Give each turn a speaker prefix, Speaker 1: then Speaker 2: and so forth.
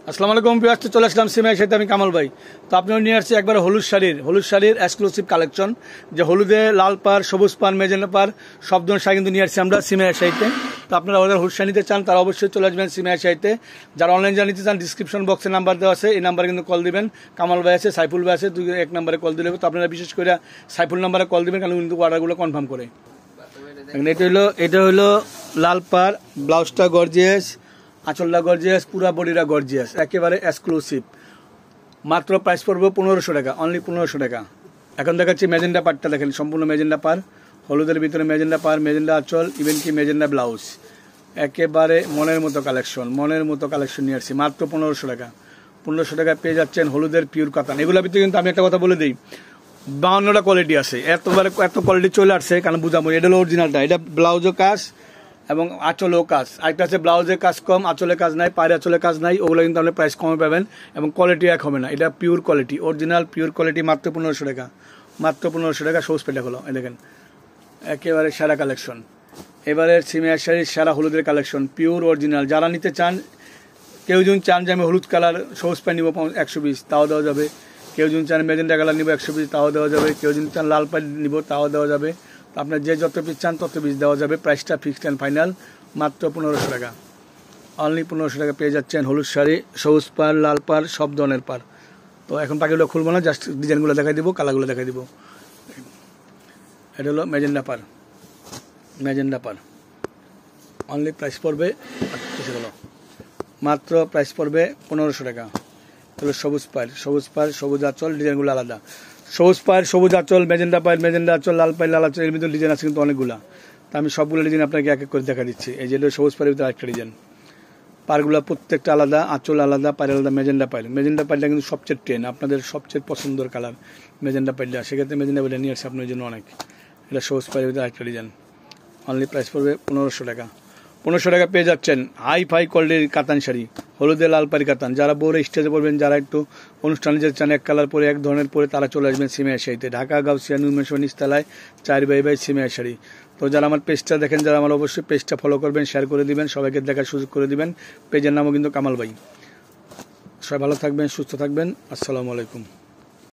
Speaker 1: আসসালামু আলাইকুম ভিউয়ার্স, চলে আসলাম সিমের সাথে আমি কামাল ভাই। তো আপনারা নিয়ে আসছি একবার হলুদ শাড়ির এক্সক্লুসিভ কালেকশন, যে হলুদে লাল পার, সবুজ পার, মেজেন্টা পার সব ধরনের শাড়ি কিন্তু নিয়ে আসছি আমরা সিমের শাড়িতে। তো আপনারা ওদের হলুদ শাড়ি নিতে চান তারা অবশ্যই চলে আসবেন সিমের শাড়িতে। যারা অনলাইন জানিতে চান ডিসক্রিপশন বক্সে নাম্বার দেওয়া আছে, এই নাম্বারে কিন্তু কল দিবেন। কামাল ভাই আছে, সাইফুল ভাই আছে, এক নাম্বারে কল দিলে তো আপনারা বিশেষ করে সাইফুল নাম্বারে কল দিবেন, কারণ কিন্তু অর্ডারগুলো কনফার্ম করে। এটা হলো লাল পার, ব্লাউজটা গর্জিয়াস, আঁচলটা গর্জিয়াস, পুরা বডিটা গর্জিয়াস, একেবারে এক্সক্লুসিভ। মাত্র প্রাইস পড়বে 1500 টাকা, অনলি 1500 টাকা। এখন দেখাচ্ছি মেজেন্ডা পারটা, দেখেন সম্পূর্ণ মেজেন্ডা পার, হলুদের ভিতরে মেজেন্ডা পার, মেজেন্ডা আঁচল, ইভেন কি মেজেন্ডা ব্লাউজ, একেবারে মনের মতো কালেকশন নিয়ে আসছি মাত্র 1500 টাকা। 1500 টাকা পেয়ে যাচ্ছেন হলুদের পিওর কাতান। এগুলোর ভিতরে কিন্তু আমি একটা কথা বলে দিই, 52টা কোয়ালিটি আছে, এত কোয়ালিটি চলে আসছে, কারণ বুঝাবো এটা হলো অরিজিনালটা। এটা ব্লাউজও কাজ এবং আঁচলেও কাজ। আরেকটা আছে ব্লাউজের কাজ কম, আঁচলে কাজ নাই, পায়ের আঁচলে কাজ নাই, ওগুলো কিন্তু আপনি প্রাইস কমে পাবেন এবং কোয়ালিটি এক হবে না। এটা pure quality, original pure quality, মাত্র 1500 টাকা। মাত্র 1500 টাকা। সবুজ পেটা হলো, এই দেখেন একেবারে সেরা কালেকশন। এবারে সিমিয়ার শাড়ির সেরা হলুদের কালেকশন, পিওর অরিজিনাল। যারা নিতে চান, কেউ যদি চান যে আমি হলুদ কালার সবুজ প্যান্ট নিবো 120, তাও দেওয়া যাবে। কেউ যদি চান মেজেন্টা কালার নিবো 120, তাও দেওয়া যাবে। কেউ যদি চান লাল প্যান্ট নিবো, তাও দেওয়া যাবে। তো আপনার যে যত পিস চান তত পিস দেওয়া যাবে। প্রাইসটা ফিক্সড অ্যান্ড ফাইনাল, মাত্র 1500 টাকা। অনলি 1500 টাকা পেয়ে যাচ্ছেন হলুদ শাড়ি, সবুজ পার, লাল পার, সব ধরনের পার। তো এখন বাকিগুলো খুলবো না, জাস্ট ডিজাইনগুলো দেখাই দিব, কালারগুলো দেখাই দিব। এটা হলো মেজেন্ডা পার, অনলি প্রাইস পড়বে মাত্র প্রাইস পড়বে 1500 টাকা। হলো সবুজ পার, সবুজ আঁচল, ডিজাইনগুলো আলাদা। সবুজ পায়ের সবুজ আঁচল, মেজেন্ডা আঁচল, লাল পায়ের লাল আঁচল, এর ভিতরে ডিজাইন আছে কিন্তু অনেকগুলা। তা আমি সবগুলো ডিজাইন আপনাকে এক এক করে দেখা দিচ্ছি। এই যে সবুজ পায়ের ভিতরে আরেকটা ডিজাইন, পারগুলো প্রত্যেকটা আলাদা, আঁচল আলাদা, পায়ের আলাদা। মেজেন্ডা পাইলটা কিন্তু সবচেয়ে ট্রেন, আপনাদের সবচেয়ে পছন্দের কালার মেজেন্ডা পাইলটা, সেক্ষেত্রে মেজেন্ডা পাইলটা নিয়ে আসছে আপনার জন্য অনেক। এটা সবুজ পায়ের ভিতরে আরেকটা ডিজাইন, অনলি প্রাইস পড়বে 1500 টাকা। 1500 টাকা পেয়ে যাচ্ছেন হাই ফাই কোয়ালিটির কাতান শাড়ি, হলুদে লাল পাড়ি কাতান। যারা বড় স্টেজে পড়বেন, যারা একটু অনুষ্ঠানে যেতে চান এক কালার পরে এক ধরনের পরে, তারা চলে আসবেন সিমিয়ার শাড়িতে। ঢাকা গাউসিয়া নিউমেশন নিচতলায় 4x সিমিয়ার শাড়ি। তো যারা আমার পেজটা দেখেন, যারা আমার অবশ্যই পেজটা ফলো করবেন, শেয়ার করে দিবেন, সবাইকে দেখার সুযোগ করে দিবেন। পেজের নামও কিন্তু কামাল ভাই। সবাই ভালো থাকবেন, সুস্থ থাকবেন। আসসালামু আলাইকুম।